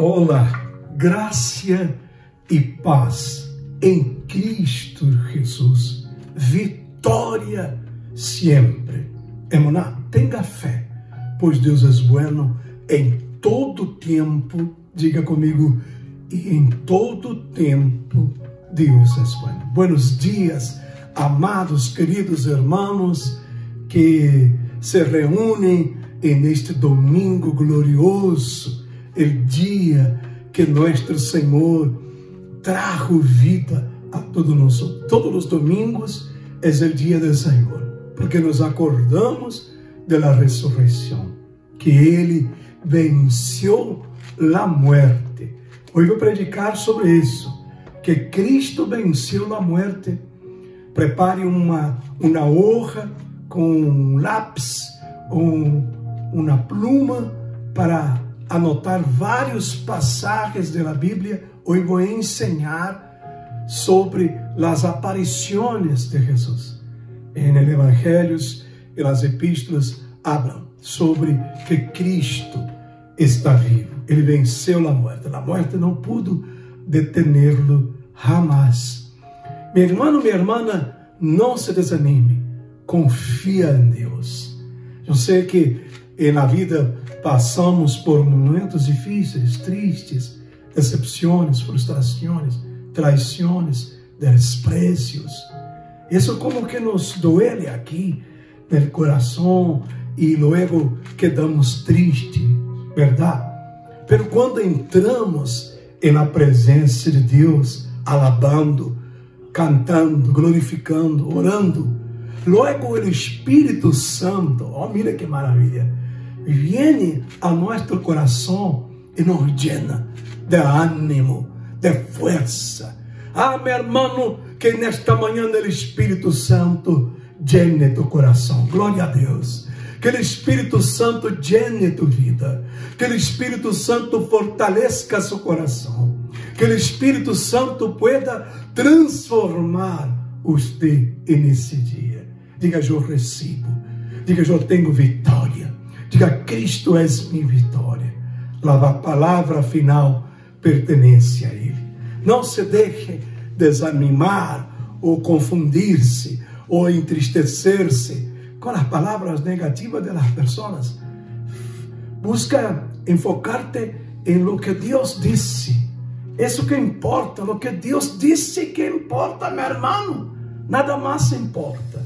Olá, graça e paz em Cristo Jesus. Vitória sempre. Emuná, tenha fé, pois Deus é bueno em todo tempo. Diga comigo, e em todo tempo Deus é bueno. Buenos dias, amados, queridos irmãos que se reúnem neste domingo glorioso, o dia que nosso Senhor trajo vida a todos nós. Todos os domingos é o dia do Senhor, porque nos acordamos da ressurreição, que Ele venceu a morte. Hoje vou predicar sobre isso, que Cristo venceu a morte. Prepare uma hoja com um lápis ou uma pluma para anotar vários passagens da Bíblia. Hoje vou ensinar sobre as aparições de Jesus. En el Evangelhos e las epístolas hablam sobre que Cristo está vivo. Ele venceu a morte. A morte não pudo detenerlo jamás. Meu irmão, minha irmã, não se desanime. Confia em Deus. Eu sei que na vida passamos por momentos difíceis, tristes, decepções, frustrações, traições, desprezos. Isso como que nos duele aqui no coração e logo quedamos tristes, verdade? Pero quando entramos na presença de Deus, alabando, cantando, glorificando, orando, logo o Espírito Santo, oh, mira que maravilha, viene a nosso coração e nos llena de ânimo, de força. Ah, meu irmão, que nesta manhã o Espírito Santo llene tu coração. Glória a Deus. Que o Espírito Santo llene tu vida. Que o Espírito Santo fortaleça seu coração. Que o Espírito Santo pueda transformar você nesse dia. Diga, eu recebo. Diga, eu tenho vitória. Diga, Cristo é minha vitória. A palavra final pertence a Ele. Não se deixe desanimar ou confundir-se ou entristecer-se com as palavras negativas das pessoas. Busca enfocar-te em lo que Deus disse. Isso que importa, lo que Deus disse que importa, meu irmão. Nada mais importa.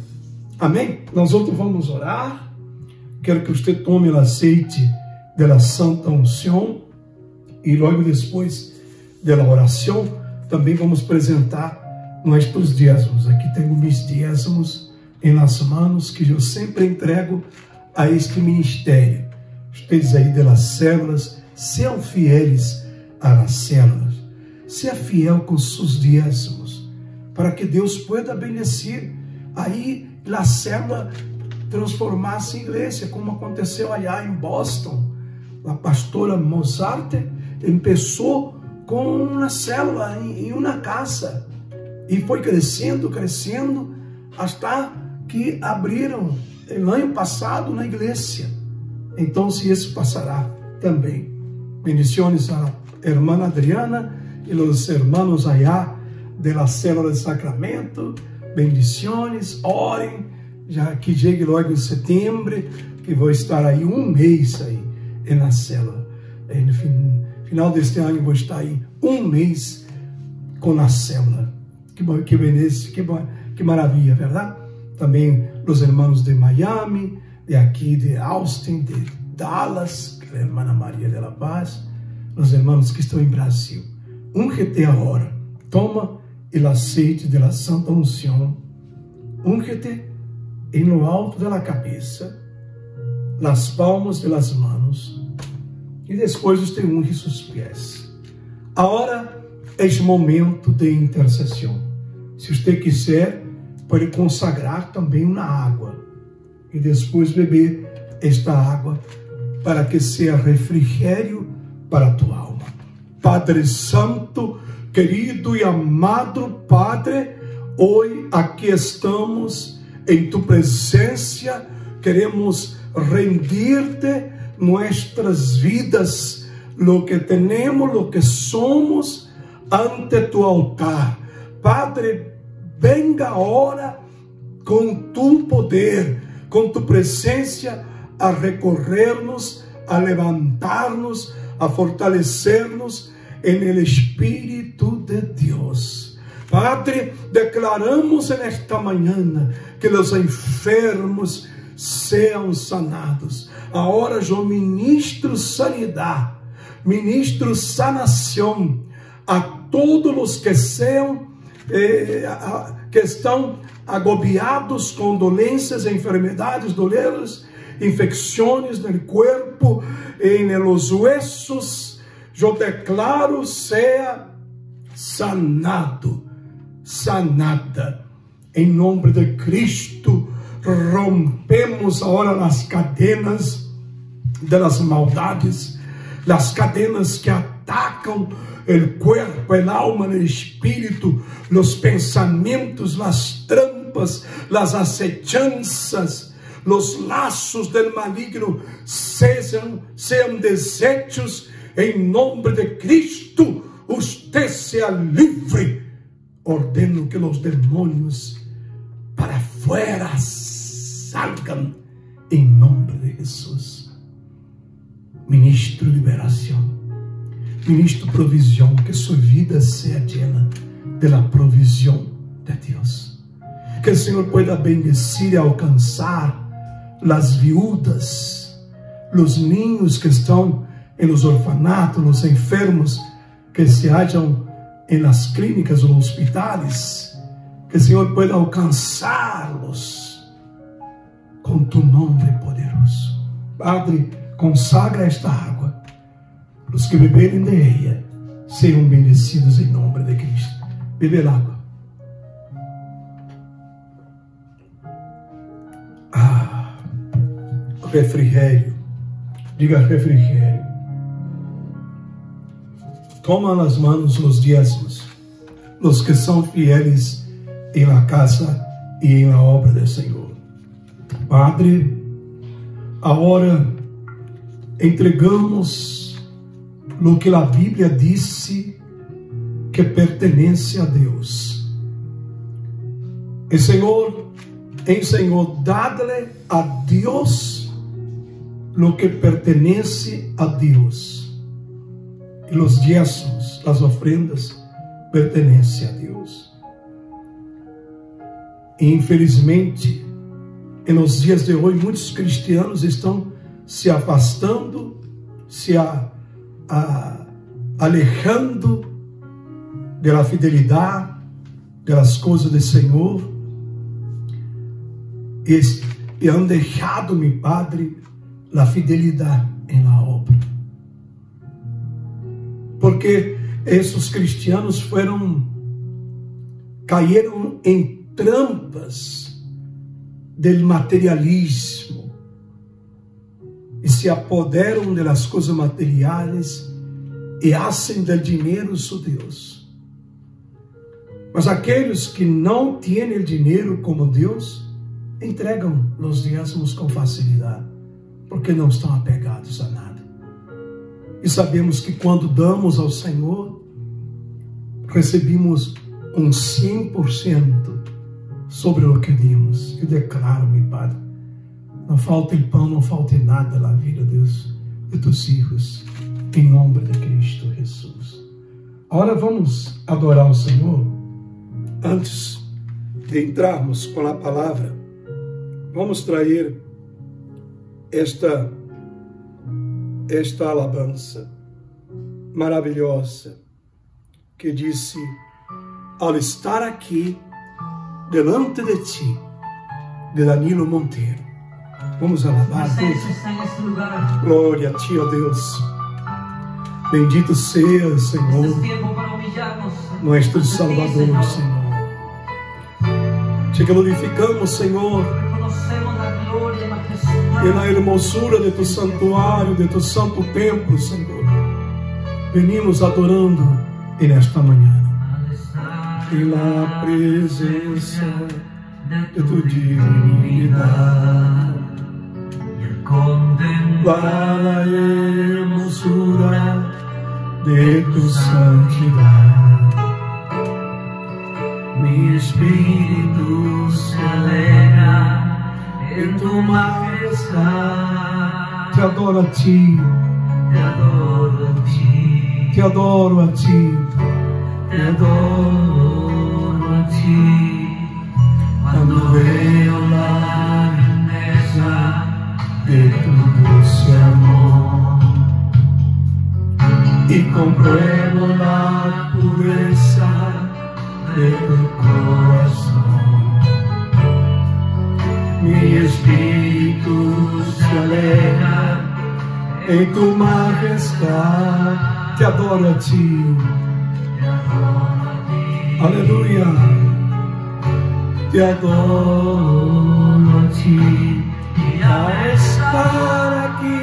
Amém? Nós outros vamos orar. Quero que você tome o aceite da Santa Unção e logo depois da oração também vamos apresentar nossos dízimos. Aqui tenho meus dízimos em las manos que eu sempre entrego a este ministério. Vocês aí das células, sejam fieles às células. Seja fiel com seus dízimos, para que Deus pueda abençoar aí a célula transformar-se em igreja, como aconteceu allá em Boston. A pastora Mozart começou com uma célula em uma casa e foi crescendo, até que abriram no ano passado na igreja. Então, se isso passará também. Bendições à irmã Adriana e os irmãos allá de la célula de Sacramento. Bendições, orem, já que chegue logo em setembro, que vou estar aí um mês aí na célula. No final deste ano vou estar aí um mês com a célula. Que beleza, que maravilha, verdade? Também os irmãos de Miami, de aqui de Austin, de Dallas, que é a irmã Maria de la Paz, os irmãos que estão em Brasil. Úngete agora, toma o aceite da Santa Unção, úngete em lo alto da cabeça, nas palmas de las manos, e depois você unge seus pés. Agora é o momento de intercessão. Se você quiser, pode consagrar também uma água e depois beber esta água para que seja refrigério para a tua alma. Padre Santo, querido e amado Padre, hoje aqui estamos em tu presença, queremos rendir-te nossas vidas, lo que tenemos, lo que somos ante tu altar. Padre, venga ahora com tu poder, com tu presença, a recorrernos, a levantarnos, a fortalecernos en el Espíritu de Dios. Padre, declaramos en esta mañana que los enfermos sean sanados. Ahora yo ministro sanidad, ministro sanación a todos los que sean que estão agobiados com doenças, enfermidades, dolores, infecções no corpo, em los huesos. Eu declaro, seja sanado, sanada, em nome de Cristo. Rompemos agora as cadenas das maldades, as cadenas que atacam o corpo, a alma, o espírito, os pensamentos, as trampas, as acechanças, os laços del maligno sejam deshechos em nome de Cristo. Usted sea livre. Ordeno que os demônios para fora salgam em nome de Jesus. Ministro liberação, ministro provisión, que sua vida seja llena de la provisión de Deus. Que o Senhor pueda bendecir e alcançar las viudas, los niños que estão em los orfanatos, los enfermos que se hallan en las clínicas ou hospitales. Que o Senhor pueda alcançá-los com tu nome poderoso. Padre, consagra esta água. Os que beberem de ella sejam bendecidos em nome de Cristo. Beber água. Refrigério. Diga refrigério. Toma nas mãos os diezmos, os que são fieles em la casa e em la obra do Senhor. Padre, agora entregamos lo que a Bíblia disse que pertence a Deus. E Senhor, dá-lhe a Deus lo que pertenece a Deus. E os diezmos, as ofrendas, pertencem a Deus. E infelizmente, nos dias de hoje, muitos cristianos estão se afastando, se alejando da fidelidade, das coisas do Senhor, e han deixado, meu Padre, a fidelidade em la obra. Porque esses cristianos caíram em trampas del materialismo e se apoderam das coisas materiais e fazem del dinheiro seu Deus. Mas aqueles que não têm o dinheiro como Deus entregam os diezmos com facilidade, porque não estão apegados a nada. E sabemos que quando damos ao Senhor, recebemos 100% sobre o que dimos. Eu declaro, meu Padre, não falte pão, não falte nada na vida, Deus, de tus filhos, em nome de Cristo Jesus. Agora vamos adorar o Senhor. Antes de entrarmos com a palavra, vamos trazer esta alabança maravilhosa que disse: ao estar aqui delante de ti, de Danilo Monteiro. Vamos alabar todos. Glória a ti, ó Deus. Bendito seja, Senhor, nosso Salvador, Senhor. Te glorificamos, Senhor, e na hermosura de tu santuário, de tu santo templo, Senhor, venimos adorando nesta manhã. Pela presença de tu divinidade, contemplar a hermosura de tu santidad. Mi espíritu se alegra en tu majestad. Te adoro a ti, Te adoro a ti, te adoro a ti. te adoro a ti. Cuando veo la grandeza De tu dulce amor y compruebo la pureza de tu corazón, mi espíritu se alegra en tu majestad. Te adoro a ti. Aleluya. Te adoro a ti. y al Estar aquí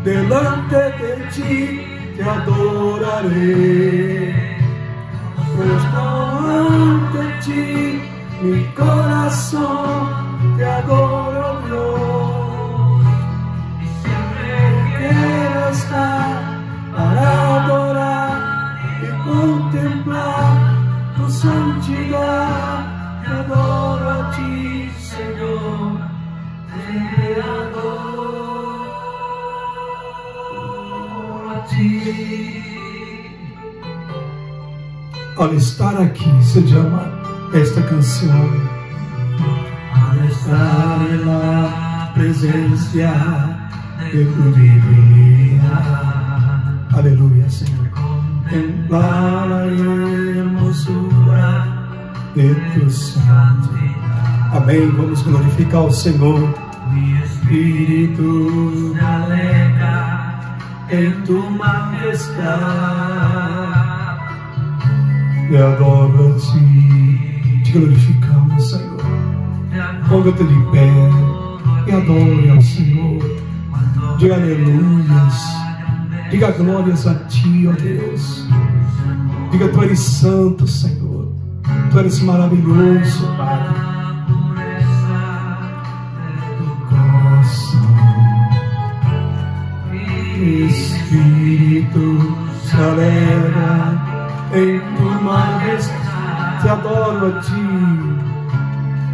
delante de ti, te adoraré. Puesto ante ti mi corazón, te adoro, Dios. y siempre Quiero estar para adorar y contemplar tu santidad. Te adoro a ti, Señor. te adoro a ti. Al estar aquí se llama esta canción. Al estar en la Presencia de tu divinidad, Aleluya, Señor. contemplar la hermosura De tu santo. Amém. Vamos glorificar o Senhor. mi espíritu se alegra en tu majestad. Te adoro a ti. Te glorificamos, Senhor. Ponga-te de pé e adore ao Senhor. Diga aleluias. Diga glórias a ti, ó Deus. Diga, tu eres santo, Senhor. Tu eres maravilhoso, Padre. Espírito se alegra em tu majestade. Te adoro a ti,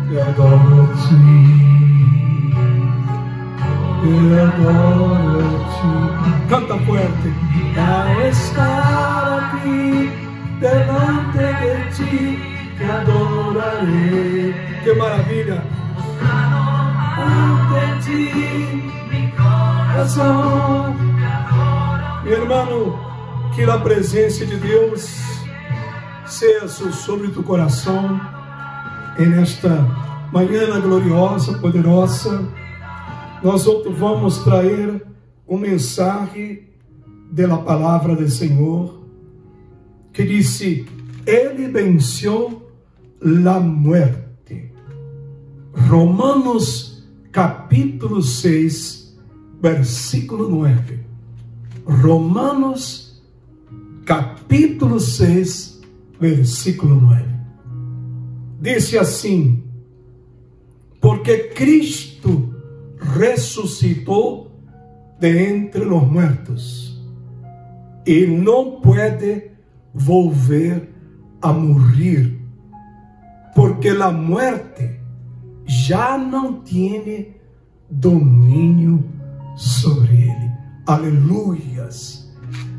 te adoro a ti, te adoro a ti. Canta fuerte. Ao estar aqui delante de ti, te adoraré. Que maravilha! Ante ti, mi corazón. Meu irmão, que a presença de Deus seja sobre tu coração nesta manhã gloriosa, poderosa. Nós outros vamos trazer mensagem da palavra do Senhor que disse: Ele venceu a muerte. Romanos capítulo 6, versículo 9. Romanos capítulo 6, versículo 9. Dice assim: porque Cristo ressuscitou de entre los muertos e não pode volver a morrer, porque a muerte já não tem domínio sobre ele. Aleluias.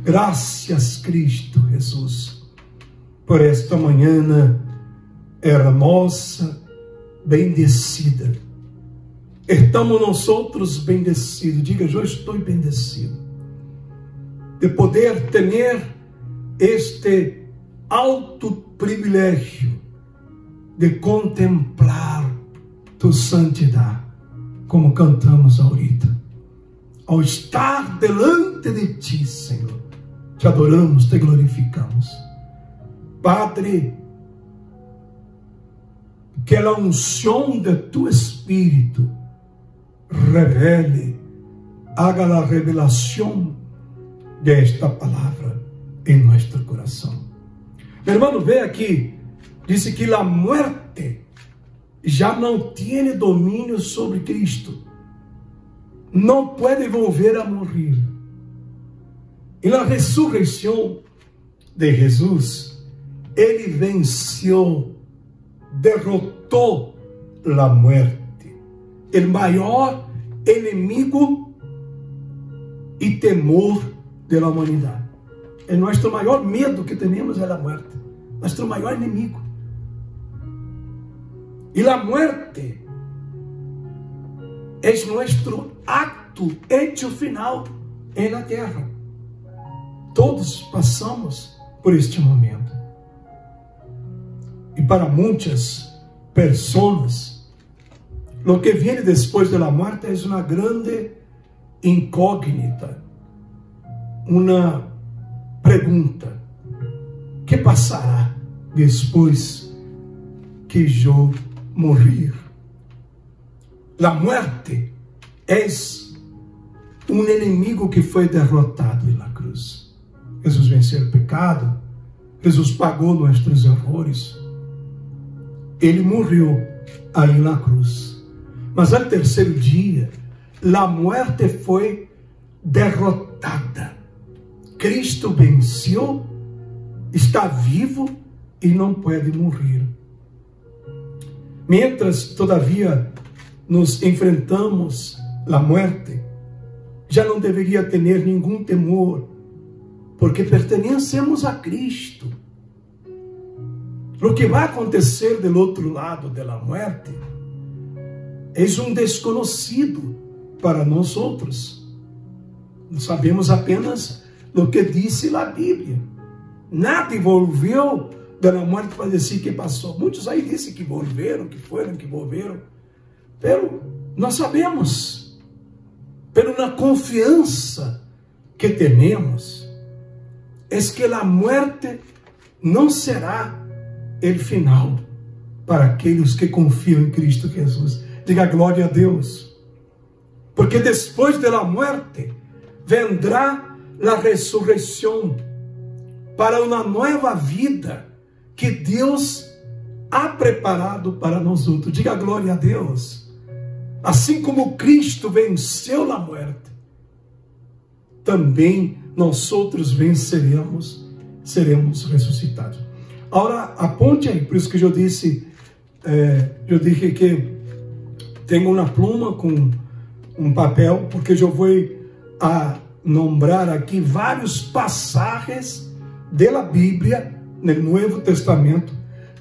Gracias, Cristo Jesus, por esta manhã hermosa, bendecida. Estamos nós outros bendecidos. Diga, eu estou bendecido de poder ter este alto privilégio de contemplar tu santidade, como cantamos ahorita. Ao estar delante de ti, Senhor, te adoramos, te glorificamos. Padre, que a unção de tu Espírito revele, haga a revelação desta palavra em nosso coração. Meu irmão, vê aqui, disse que a muerte já não tem domínio sobre Cristo. Não pode volver a morrer. E na ressurreição de Jesus, ele venceu, derrotou a morte, o maior inimigo e temor da humanidade. O nosso maior medo que temos é a morte, nosso maior inimigo. E a morte é nosso acto hecho final na terra. Todos passamos por este momento. E para muitas pessoas, o que vem depois da morte é uma grande incógnita, uma pergunta: que passará depois que eu morrer? A morte é um inimigo que foi derrotado na cruz. Jesus venceu o pecado, Jesus pagou nossos erros, ele morreu aí na cruz. Mas ao terceiro dia, a morte foi derrotada. Cristo venceu, está vivo e não pode morrer. Mientras todavia nos enfrentamos a morte, já não deveria ter nenhum temor, porque pertencemos a Cristo. O que vai acontecer do outro lado da morte é um desconhecido para nós outros. Sabemos apenas o que disse a Bíblia. Nada envolveu da morte para dizer que passou. Muitos aí dizem que volveram, que foram, que volveram. Pero nós sabemos, pero na confiança que temos, é que a morte não será o final para aqueles que confiam em Cristo Jesus. Diga glória a Deus. Porque depois da morte vendrá a ressurreição para uma nova vida que Deus ha preparado para nós outros. Diga glória a Deus. Assim como Cristo venceu a morte, também nós outros venceremos, seremos ressuscitados. Agora, aponte aí, por isso que eu disse que tenho uma pluma com um papel, porque eu vou a nombrar aqui vários passagens da Bíblia, no Novo Testamento,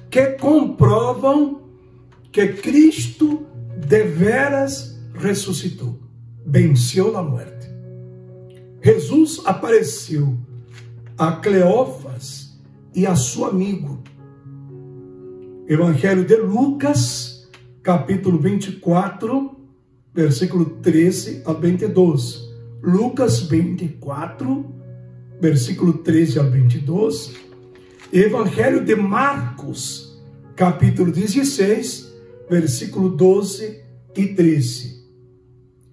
que comprovam que Cristo deveras ressuscitou, venceu a morte. Jesus apareceu a Cleófas e a seu amigo. Evangelho de Lucas, capítulo 24, versículo 13 a 22. Lucas 24, versículo 13 a 22. Evangelho de Marcos, capítulo 16, versículo 12 e 13.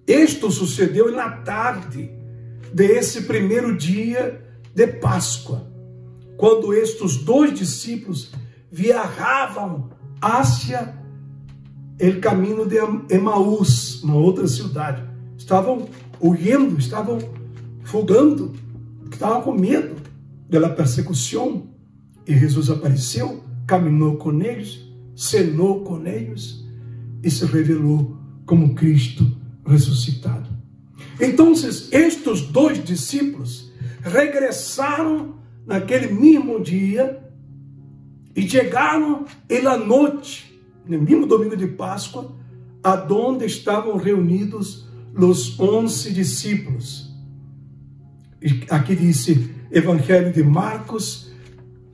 Isto sucedeu na tarde desse primeiro dia de Páscoa, quando estes dois discípulos viajavam hacia o caminho de Emaús, uma outra cidade. Estavam huyendo, estavam fugando, estavam com medo da persecução. E Jesus apareceu, caminhou com eles, cenou com eles e se revelou como Cristo ressuscitado. Então, estes dois discípulos regressaram naquele mesmo dia e chegaram na noite, no mesmo domingo de Páscoa, aonde estavam reunidos os 11 discípulos. E aqui diz Evangelho de Marcos,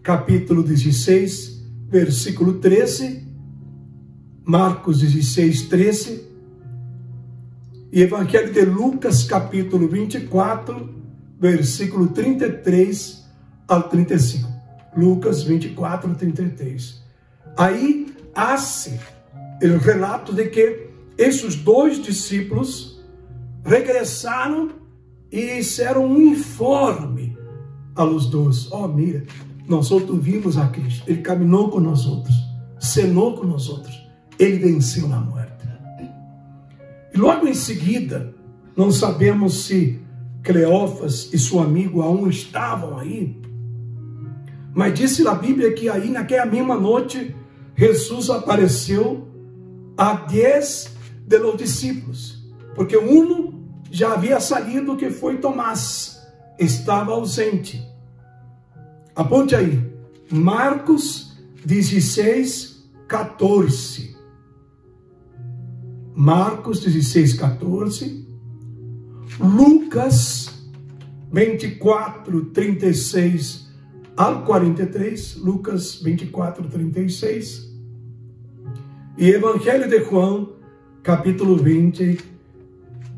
capítulo 16, versículo 13, Marcos 16, 13, e Evangelho de Lucas, capítulo 24, versículo 33 ao 35. Lucas 24, 33. Aí há-se o relato de que esses dois discípulos regressaram e fizeram um informe aos dois. Mira, nós outros vimos a Cristo, ele caminhou com nós outros, cenou com nós outros, ele venceu na morte. E logo em seguida, não sabemos se Cleófas e seu amigo aún estavam aí. Mas disse a Bíblia que aí, naquela mesma noite, Jesus apareceu a 10 de los discípulos. Porque um já havia saído, que foi Tomás. Estava ausente. Aponte aí. Marcos 16, 14. Marcos 16, 14. Lucas 24, 36 ao 43. Lucas 24, 36. E Evangelho de João, capítulo 20,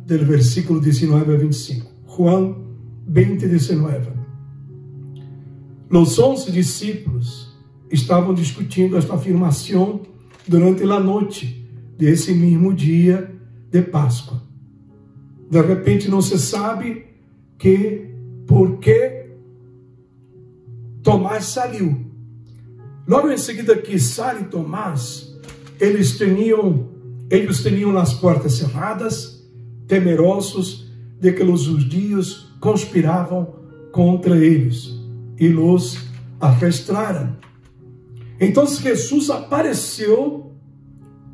do versículo 19 a 25. João 20, 19. Os 11 discípulos estavam discutindo esta afirmação durante a noite desse mesmo dia de Páscoa. De repente não se sabe por que Tomás saiu. Logo em seguida que sai Tomás, eles tinham as portas cerradas, temerosos de que os judeus conspiravam contra eles e os arrestaram. Então Jesus apareceu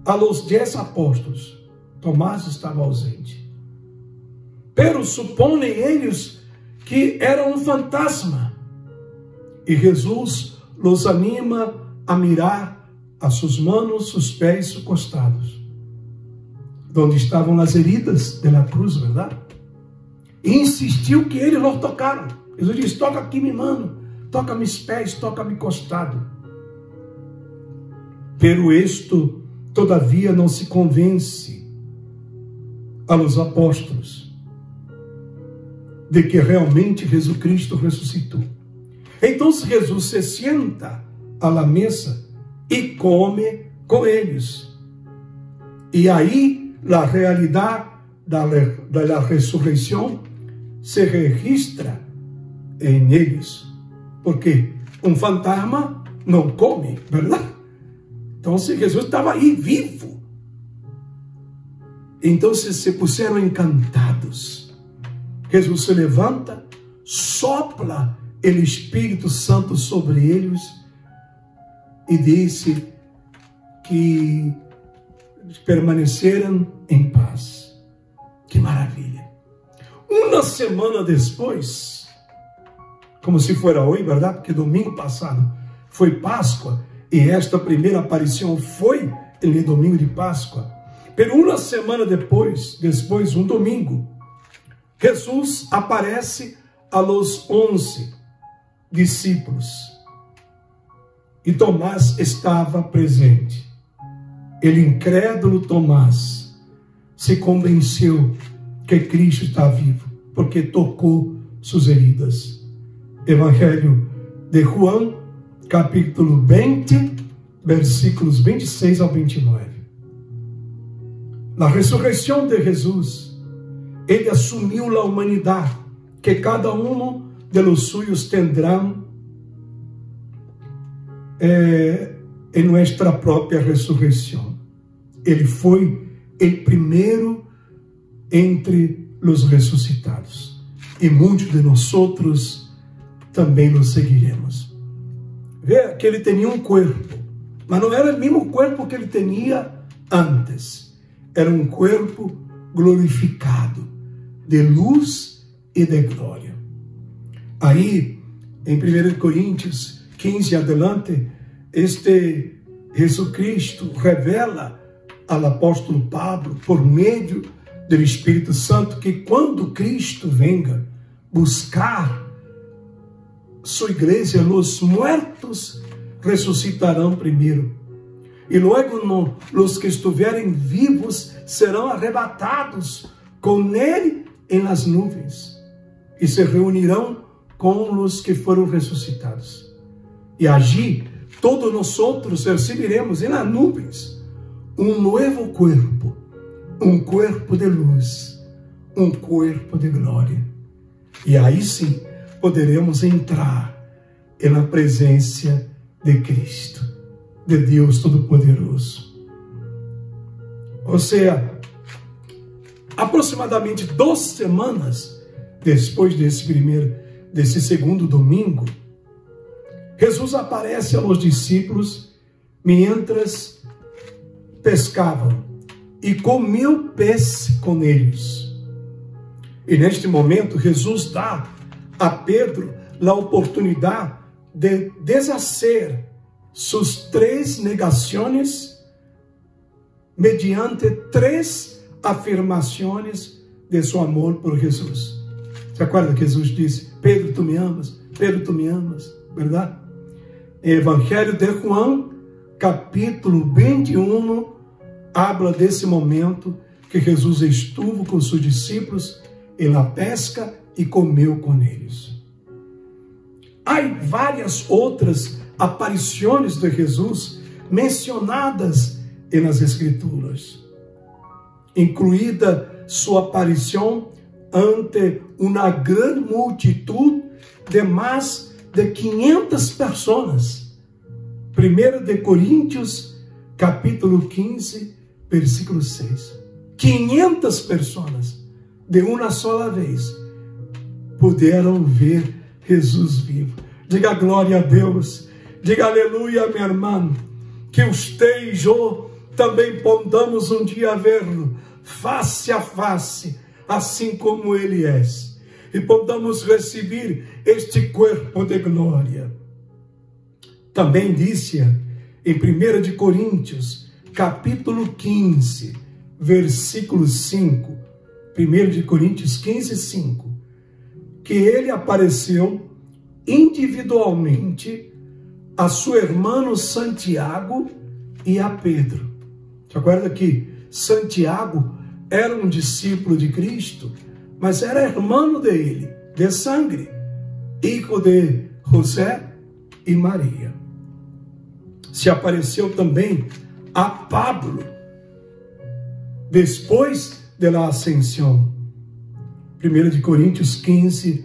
a los 10 apóstolos. Tomás estava ausente. Pero supõem eles que era um fantasma. E Jesus los anima a mirar a suas mãos, seus pés, seus costados, onde estavam as heridas da cruz, verdade? E insistiu que eles los tocaram. Jesus disse: toca aqui minha mão, toca meus pés, toca meu costado. Pero isto, todavia, não se convence a los apóstolos de que realmente Jesus Cristo ressuscitou. Então Jesus se senta à la mesa e come com eles. E aí a realidade da ressurreição se registra em eles. Porque um fantasma não come, verdade? Então Jesus estava aí vivo. Então se puseram encantados. Jesus se levanta, sopla o Espírito Santo sobre eles e disse que permaneceram em paz. Que maravilha! Uma semana depois, como se fora hoje, verdade? Porque domingo passado foi Páscoa e esta primeira aparição foi no domingo de Páscoa. Pero uma semana depois, um domingo, Jesus aparece a los 11 discípulos e Tomás estava presente. Ele, incrédulo Tomás, se convenceu que Cristo está vivo, porque tocou suas heridas. Evangelho de João, capítulo 20, versículos 26 ao 29. Na ressurreição de Jesus, ele assumiu a humanidade, que cada um de los suyos tendrán em nossa própria ressurreição. Ele foi o primeiro entre os ressuscitados. E muitos de nós também o seguiremos. Vê que ele tinha um corpo, mas não era o mesmo corpo que ele tinha antes. Era um corpo glorificado, de luz e de glória. Aí, em 1 Coríntios 15 adelante, este Jesus Cristo revela ao apóstolo Pablo, por meio do Espírito Santo, que quando Cristo venga buscar sua igreja, os mortos ressuscitarão primeiro. E logo os que estiverem vivos serão arrebatados com ele em las nuvens e se reunirão com os que foram ressuscitados. E allí todos nós receberemos em las nuvens um novo corpo, um corpo de luz, um corpo de glória. E aí sim poderemos entrar na presença de Cristo, de Deus Todo-Poderoso. Ou seja, aproximadamente 2 semanas depois desse segundo domingo, Jesus aparece aos discípulos mientras pescavam e comeu peixe com eles. E neste momento, Jesus dá a Pedro a oportunidade de deshacer suas 3 negações mediante 3 afirmações de seu amor por Jesus. Se acorda que Jesus disse: Pedro, tu me amas? Pedro, tu me amas? Verdade? Evangelho de João, capítulo 21, habla desse momento que Jesus estuvo com seus discípulos em la pesca e comeu com eles. Há várias outras aparições de Jesus mencionadas nas Escrituras, incluída sua aparição ante uma grande multitud de mais de 500 pessoas. 1 de Coríntios, capítulo 15, versículo 6. 500 pessoas, de uma só vez, puderam ver Jesus vivo. Diga glória a Deus. Diga aleluia, minha irmã. Que você e eu também podamos um dia vê-lo face a face, assim como Ele é, e podamos receber este corpo de glória. Também disse em 1 de Coríntios, capítulo 15, versículo 5, 1 de Coríntios 15, 5, que Ele apareceu individualmente a seu irmão Santiago e a Pedro. Você acorda que Santiago era um discípulo de Cristo, mas era irmão dele, de sangue, filho de José e Maria. Se apareceu também a Pablo, depois da ascensão. 1 de Coríntios 15,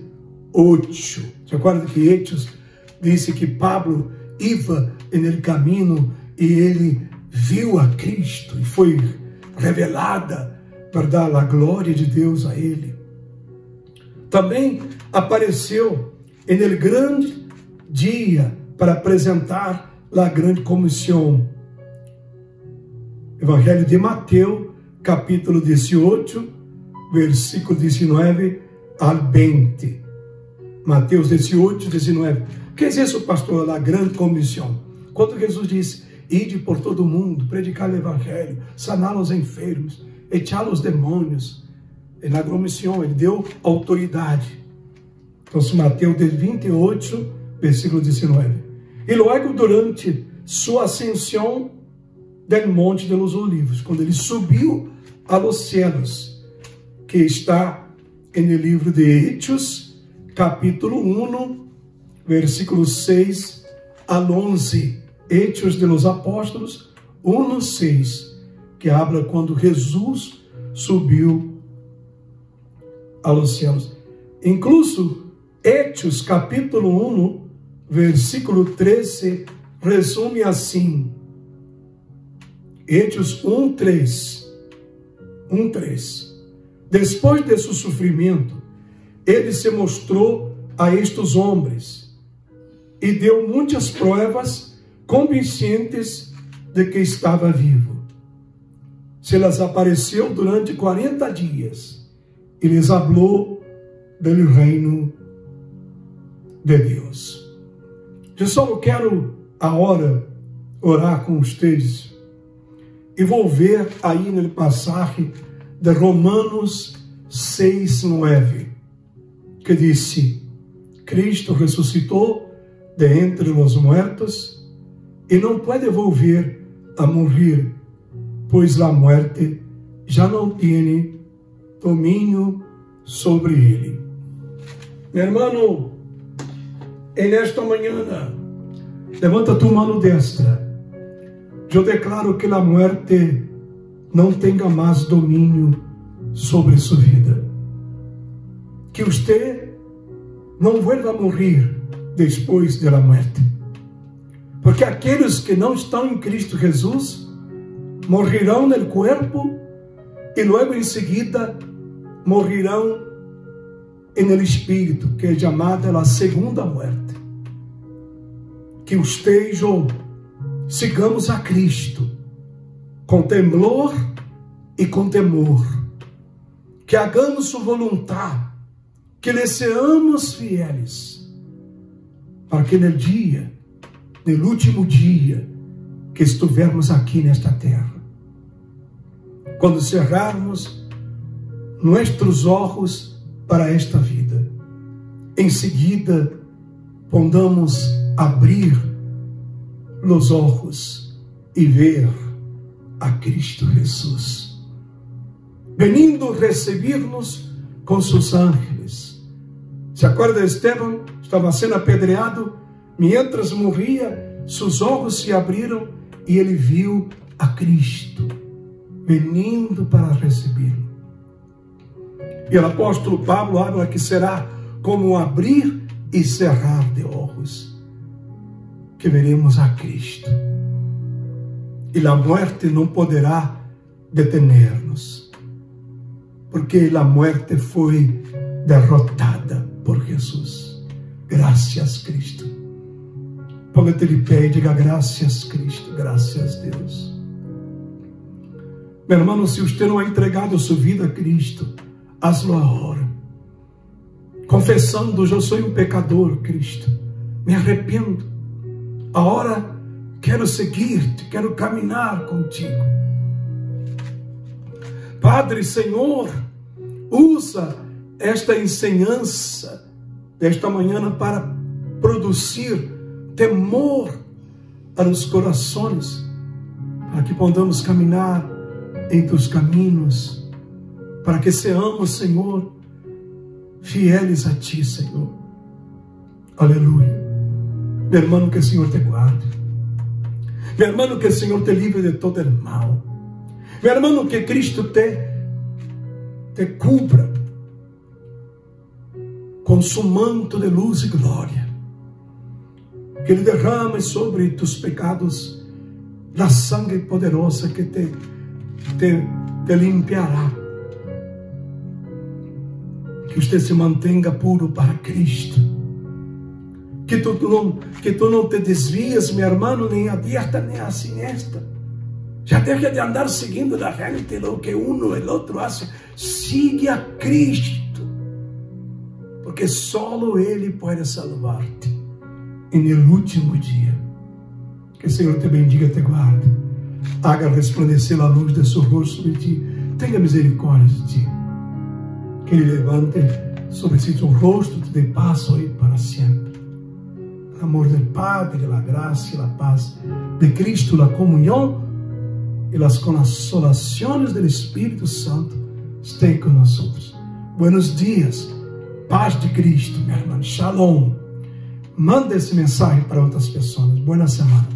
8. Você acorda que Hechos disse que Pablo ia no caminho e ele viu a Cristo e foi revelada, verdade, a glória de Deus a ele. Também apareceu no grande dia para apresentar a grande comissão. Evangelho de Mateus, capítulo 18, versículo 19 ao 20. Mateus 18, 19. O que é isso, pastor? A grande comissão. Quando Jesus disse: ide por todo o mundo, predicar o evangelho, sanar os enfermos, echar os demônios. E na comissão ele deu autoridade. Então, Mateus 28, versículo 19. E logo durante sua ascensão del Monte de los Olivos, quando ele subiu aos céus, que está no livro de Hechos, capítulo 1, versículo 6 ao 11. Hechos de los Apóstolos 1, 6, que habla quando Jesus subiu aos céus. Incluso Hechos, capítulo 1, versículo 13, resume assim. Hechos 1, 3. Depois de seu sofrimento, ele se mostrou a estes homens e deu muitas provas convincentes de que estava vivo. Se lhes apareceu durante 40 dias e lhes falou do reino de Deus. Eu só quero agora orar com vocês e vou ver aí no passagem de Romanos 6, 9, que disse: Cristo ressuscitou de entre os mortos e não pode volver a morrer, pois a morte já não tem domínio sobre ele. Meu irmão, nesta manhã, levanta tu mão destra. Eu declaro que a morte não tenha mais domínio sobre sua vida. Que você não vuelva a morrer depois da morte. Porque aqueles que não estão em Cristo Jesus morrerão no corpo e logo em seguida morrerão en el Espírito, que é chamada a segunda muerte. Que você e eu sigamos a Cristo com temblor e com temor. Que hagamos sua vontade, que lhe seamos fieles, para que no dia, no último dia, que estivermos aqui nesta terra, quando cerrarmos nossos olhos para esta vida, em seguida, podamos abrir os olhos e ver a Cristo Jesus, venindo receber-nos com seus ángeles. Se acorda, Estevão estava sendo apedreado, mientras morria, seus olhos se abriram e ele viu a Cristo, venindo para recebê-lo. E o apóstolo Pablo habla que será como abrir e cerrar de olhos, que veremos a Cristo. E a morte não poderá detener-nos, porque a morte foi derrotada por Jesus. Graças, Cristo. Ponga-te de pé e diga graças, Cristo, graças, Deus. Meu irmão, se você não ha entregado sua vida a Cristo, hazlo agora, confessando: eu sou um pecador, Cristo, me arrependo, agora quero seguir-te, quero caminhar contigo. Padre, Senhor, usa esta ensinança desta manhã para produzir temor a los corações, para que podamos caminhar em teus caminhos, para que seamos, Senhor, fieles a Ti, Senhor. Aleluia. Meu irmão, que o Senhor te guarde. Meu irmão, que o Senhor te livre de todo o mal. Meu irmão, que Cristo te cubra com su manto de luz e glória. Que Ele derrame sobre tus pecados a sangue poderosa que te limpiará. Que você se mantenha puro para Cristo. Que tu não te desvies, meu irmão, nem a direita nem a siniestra. Já deixa de andar seguindo a gente, o que uno e o outro fazem. Sigue a Cristo, porque solo Ele pode salvar-te. E no último dia, que o Senhor te bendiga e te guarde, haga resplandecer a luz de seu rosto sobre ti, tenha misericórdia de ti, que Ele levante sobre si seu rosto, te dê paz hoje para sempre. O amor do Padre, a graça e a paz de Cristo, a comunhão e as consolações do Espírito Santo estejam conosco. Buenos dias, paz de Cristo, meu irmão, shalom. Manda esse mensagem para outras pessoas. Boa semana.